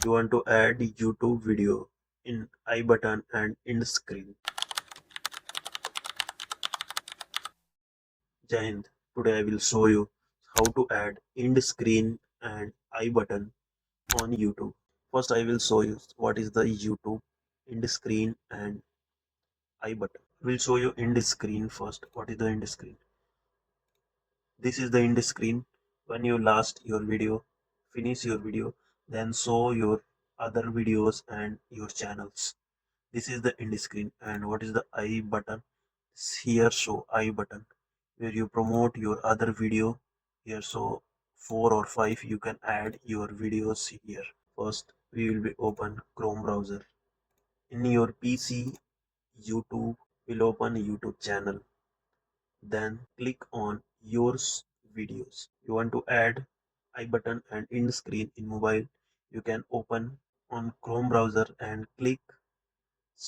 You want to add YouTube video in I button and end screen. Jai Hind. Today I will show you how to add end screen and I button on YouTube. First I will show you what is the YouTube end screen and I button. We'll show you end screen first. What is the end screen? This is the end screen. When you last your video, finish your video, then show your other videos and your channels. This is the end screen. And what is the I button? Here show I button where you promote your other video. Here so 4 or 5 you can add your videos here. First we will be open Chrome browser. In your PC, YouTube will open YouTube channel. Then click on your videos. You want to add I button and end screen in mobile. You can open on Chrome browser and click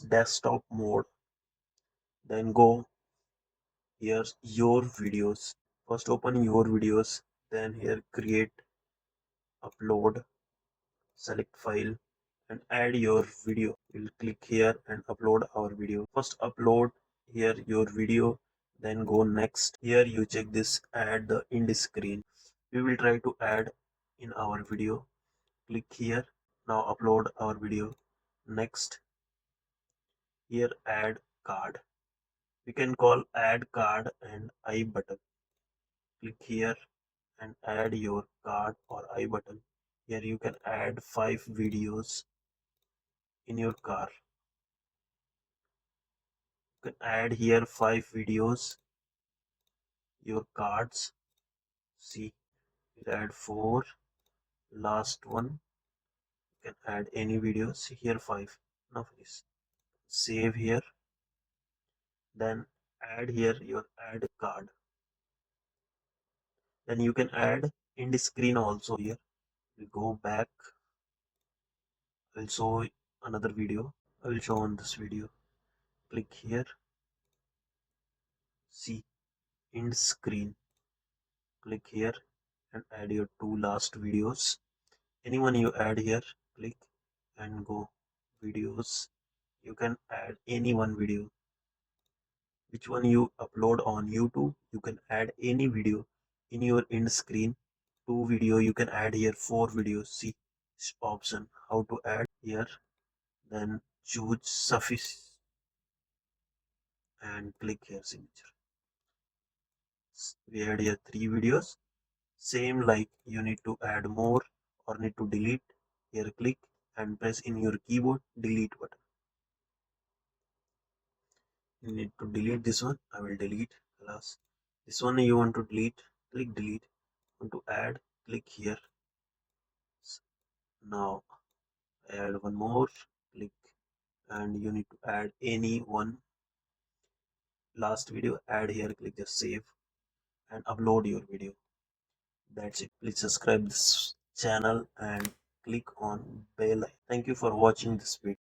desktop mode. Then go here your videos. First open your videos. Then here create, upload, select file and add your video. We'll click here and upload our video. First upload here your video, then go next. Here you check this add the end screen. We will try to add in our video. Click here. Now upload our video. Next here add card. We can call add card and I button. Click here and add your card or I button. Here you can add 5 videos in your car. You can add here 5 videos, your cards. See, we'll add 4. Last one, you can add any videos. Here 5. Now finish. Save here. Then add here your add card. Then you can add end screen also here. We'll go back. I'll show another video. I will show on this video. Click here. See end screen. Click here and add your 2 last videos. Anyone you add here, click and go videos. You can add any one video. Which one you upload on YouTube, you can add any video in your end screen. 2 video you can add here, 4 videos. See this option how to add here. Then choose suffice and click here signature. We add here 3 videos. Same like you need to add more or need to delete. Here click and press in your keyboard delete button. You need to delete this one. I will delete. Alas, this one you want to delete, click delete. Want to add, click here. Now add one more, click, and you need to add any one last video. Add here, click just save and upload your video. That's it. Please subscribe this channel and click on bell. Thank you for watching this video.